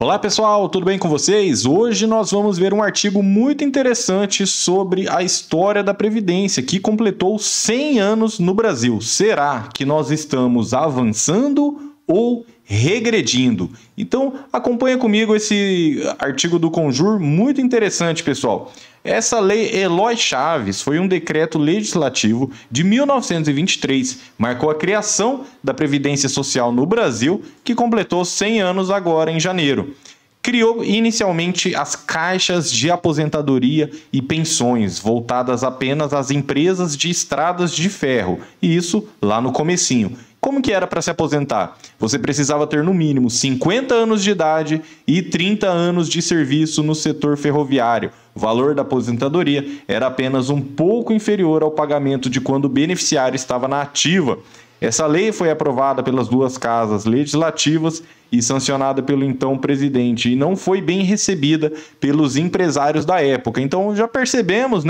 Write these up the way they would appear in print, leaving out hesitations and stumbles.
Olá pessoal, tudo bem com vocês? Hoje nós vamos ver um artigo muito interessante sobre a história da Previdência, que completou 100 anos no Brasil. Será que nós estamos avançando ou regredindo? Então acompanha comigo esse artigo do Conjur, muito interessante, pessoal. Essa lei Eloy Chaves foi um decreto legislativo de 1923, marcou a criação da Previdência Social no Brasil, que completou 100 anos agora em janeiro. Criou inicialmente as caixas de aposentadoria e pensões, voltadas apenas às empresas de estradas de ferro, e isso lá no comecinho. Como que era para se aposentar? Você precisava ter no mínimo 50 anos de idade e 30 anos de serviço no setor ferroviário. O valor da aposentadoria era apenas um pouco inferior ao pagamento de quando o beneficiário estava na ativa. Essa lei foi aprovada pelas duas casas legislativas e sancionada pelo então presidente, e não foi bem recebida pelos empresários da época. Então já percebemos,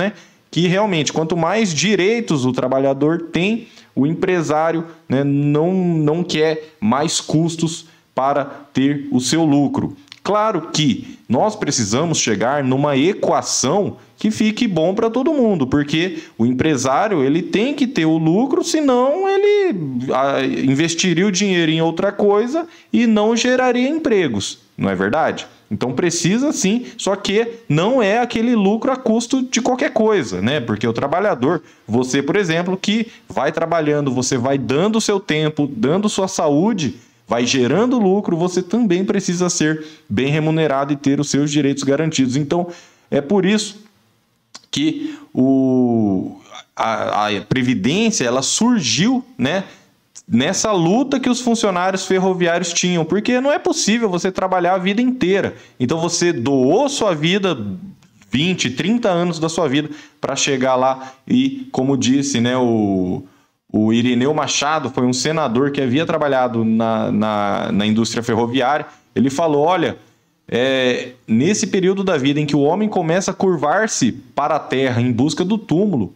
que realmente quanto mais direitos o trabalhador tem, o empresário não quer mais custos para ter o seu lucro. Claro que nós precisamos chegar numa equação que fique bom para todo mundo, porque o empresário ele tem que ter o lucro, senão ele investiria o dinheiro em outra coisa e não geraria empregos, não é verdade? Então precisa sim, só que não é aquele lucro a custo de qualquer coisa, Porque o trabalhador, você, por exemplo, que vai trabalhando, você vai dando o seu tempo, dando sua saúde, vai gerando lucro, você também precisa ser bem remunerado e ter os seus direitos garantidos. Então, é por isso que a Previdência ela surgiu, nessa luta que os funcionários ferroviários tinham, porque não é possível você trabalhar a vida inteira. Então, você doou sua vida, 20, 30 anos da sua vida, para chegar lá e, como disse, o Irineu Machado foi um senador que havia trabalhado na indústria ferroviária. Ele falou, olha, nesse período da vida em que o homem começa a curvar-se para a terra em busca do túmulo,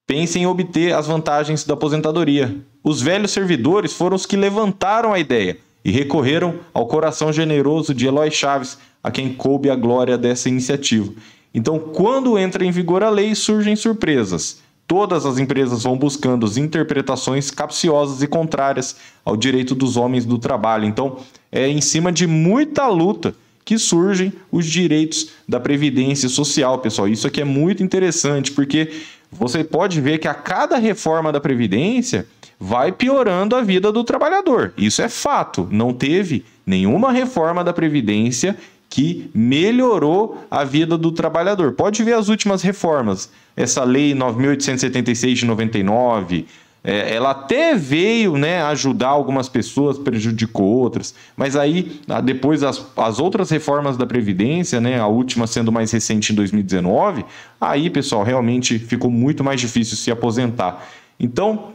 pense em obter as vantagens da aposentadoria. Os velhos servidores foram os que levantaram a ideia e recorreram ao coração generoso de Eloy Chaves, a quem coube a glória dessa iniciativa. Então, quando entra em vigor a lei, surgem surpresas. Todas as empresas vão buscando as interpretações capciosas e contrárias ao direito dos homens do trabalho. Então, é em cima de muita luta que surgem os direitos da Previdência Social, pessoal. Isso aqui é muito interessante, porque você pode ver que a cada reforma da Previdência vai piorando a vida do trabalhador. Isso é fato. Não teve nenhuma reforma da Previdência que melhorou a vida do trabalhador. Pode ver as últimas reformas. Essa lei 9.876 de 99, ela até veio ajudar algumas pessoas, prejudicou outras, mas aí depois as outras reformas da Previdência, a última sendo mais recente em 2019, aí, pessoal, realmente ficou muito mais difícil se aposentar. Então,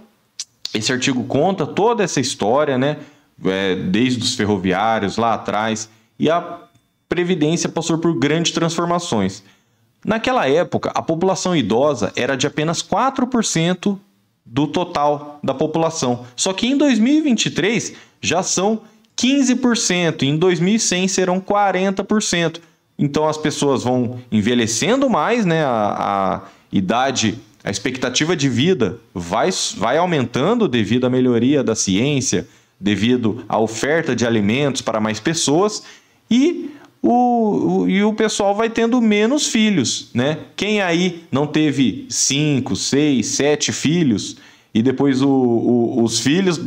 esse artigo conta toda essa história, desde os ferroviários lá atrás, e a Previdência passou por grandes transformações. Naquela época, a população idosa era de apenas 4% do total da população. Só que em 2023 já são 15%, e em 2100 serão 40%. Então as pessoas vão envelhecendo mais, a idade, a expectativa de vida vai aumentando devido à melhoria da ciência, devido à oferta de alimentos para mais pessoas, e o pessoal vai tendo menos filhos, Quem aí não teve 5, 6, 7 filhos e depois os filhos,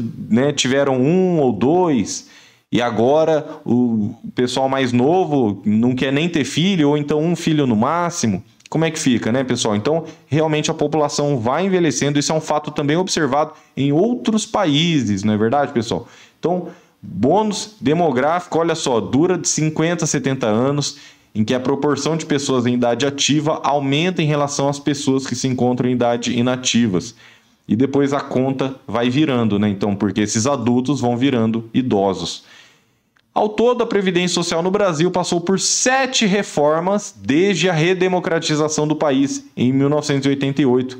tiveram 1 ou 2 e agora o pessoal mais novo não quer nem ter filho ou então 1 filho no máximo, como é que fica, pessoal? Então, realmente a população vai envelhecendo, isso é um fato também observado em outros países, não é verdade, pessoal? Então, bônus demográfico, olha só, dura de 50 a 70 anos, em que a proporção de pessoas em idade ativa aumenta em relação às pessoas que se encontram em idade inativas. E depois a conta vai virando, Então, porque esses adultos vão virando idosos. Ao todo, a Previdência Social no Brasil passou por 7 reformas desde a redemocratização do país, em 1988.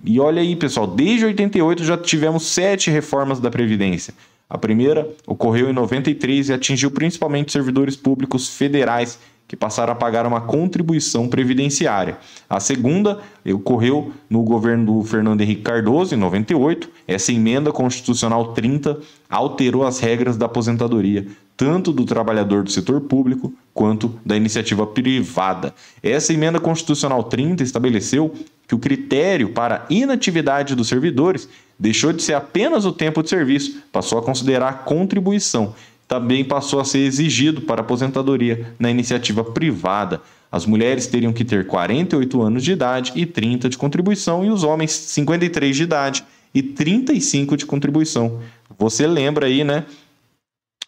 E olha aí, pessoal, desde 88 já tivemos 7 reformas da Previdência. A primeira ocorreu em 93 e atingiu principalmente servidores públicos federais, que passaram a pagar uma contribuição previdenciária. A segunda ocorreu no governo do Fernando Henrique Cardoso, em 98. Essa emenda constitucional 30 alterou as regras da aposentadoria, tanto do trabalhador do setor público quanto da iniciativa privada. Essa emenda constitucional 30 estabeleceu que o critério para inatividade dos servidores deixou de ser apenas o tempo de serviço, passou a considerar a contribuição. Também passou a ser exigido para aposentadoria na iniciativa privada. As mulheres teriam que ter 48 anos de idade e 30 de contribuição, e os homens 53 de idade e 35 de contribuição. Você lembra aí, né?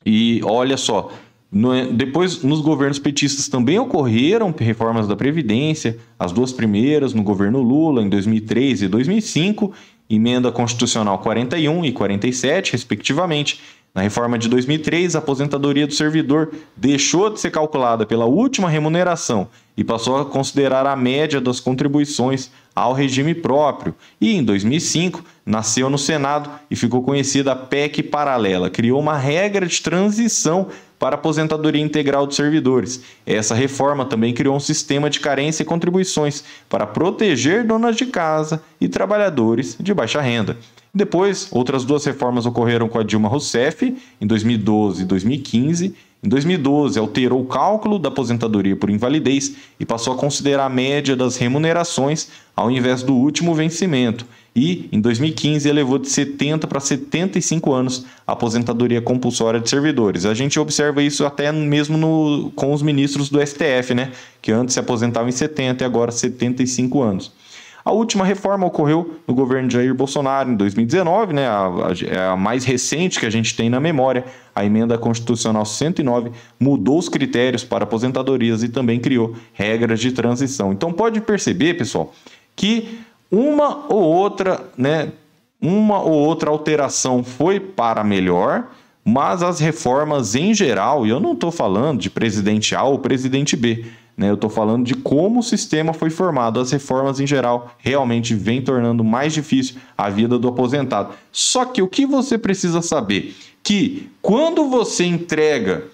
E olha só, depois nos governos petistas também ocorreram reformas da Previdência, as duas primeiras no governo Lula, em 2003 e 2005, emenda constitucional 41 e 47, respectivamente. Na reforma de 2003, a aposentadoria do servidor deixou de ser calculada pela última remuneração e passou a considerar a média das contribuições ao regime próprio. E em 2005, nasceu no Senado e ficou conhecida a PEC paralela. Criou uma regra de transição para a aposentadoria integral dos servidores. Essa reforma também criou um sistema de carência e contribuições para proteger donas de casa e trabalhadores de baixa renda. Depois, outras duas reformas ocorreram com a Dilma Rousseff, em 2012 e 2015. Em 2012, alterou o cálculo da aposentadoria por invalidez e passou a considerar a média das remunerações ao invés do último vencimento. E, em 2015, elevou de 70 para 75 anos a aposentadoria compulsória de servidores. A gente observa isso até mesmo com os ministros do STF, né? Que antes se aposentavam em 70 e agora 75 anos. A última reforma ocorreu no governo de Jair Bolsonaro, em 2019, né? A mais recente que a gente tem na memória. A emenda constitucional 109 mudou os critérios para aposentadorias e também criou regras de transição. Então pode perceber, pessoal, que uma ou outra alteração foi para melhor, mas as reformas em geral, e eu não estou falando de presidente A ou presidente B, né? Eu estou falando de como o sistema foi formado. As reformas em geral realmente vêm tornando mais difícil a vida do aposentado. Só que o que você precisa saber? Que quando você entrega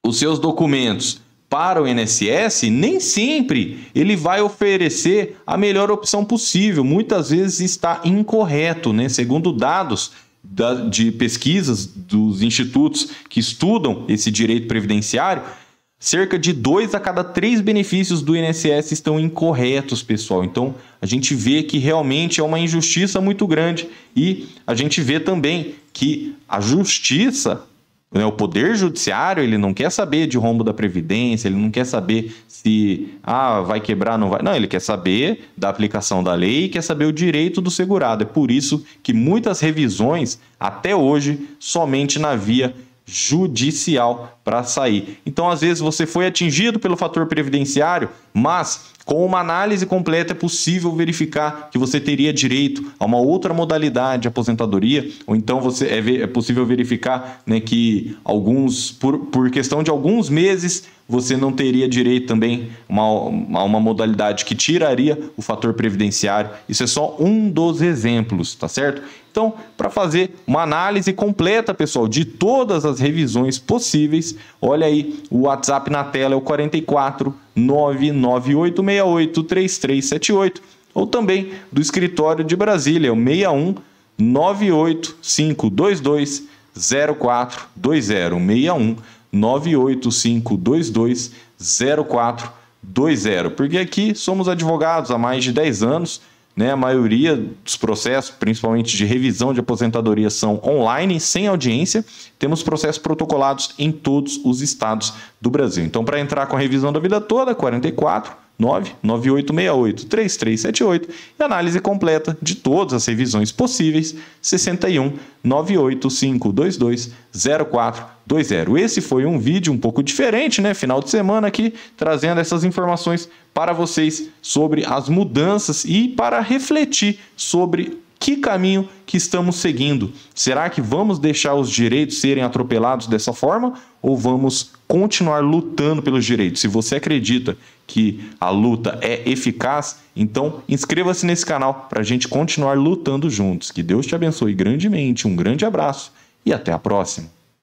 os seus documentos para o INSS, nem sempre ele vai oferecer a melhor opção possível. Muitas vezes está incorreto, né? Segundo dados de pesquisas dos institutos que estudam esse direito previdenciário, cerca de 2 a cada 3 benefícios do INSS estão incorretos, pessoal. Então, a gente vê que realmente é uma injustiça muito grande. E a gente vê também que a justiça, né, o poder judiciário, ele não quer saber de rombo da Previdência, ele não quer saber se vai quebrar, não vai. Não, ele quer saber da aplicação da lei e quer saber o direito do segurado. É por isso que muitas revisões, até hoje, somente na via judicial para sair. Então, às vezes, você foi atingido pelo fator previdenciário, mas com uma análise completa é possível verificar que você teria direito a uma outra modalidade de aposentadoria, ou então é possível verificar, né, que por questão de alguns meses você não teria direito também a uma modalidade que tiraria o fator previdenciário. Isso é só um dos exemplos, tá certo? Então, para fazer uma análise completa, pessoal, de todas as revisões possíveis, olha aí, o WhatsApp na tela é o 44 99868 3378, ou também do escritório de Brasília, é o 61 98522 0420, 61 98522 0420, porque aqui somos advogados há mais de 10 anos, né? A maioria dos processos, principalmente de revisão de aposentadoria, são online, sem audiência. Temos processos protocolados em todos os estados do Brasil. Então, para entrar com a revisão da vida toda, 44 99868 3378, e análise completa de todas as revisões possíveis, 61 98522 0420. Esse foi um vídeo um pouco diferente, né? Final de semana aqui, trazendo essas informações para vocês sobre as mudanças e para refletir sobre que caminho que estamos seguindo. Será que vamos deixar os direitos serem atropelados dessa forma ou vamos continuar lutando pelos direitos? Se você acredita que a luta é eficaz, então inscreva-se nesse canal para a gente continuar lutando juntos. Que Deus te abençoe grandemente. Um grande abraço e até a próxima.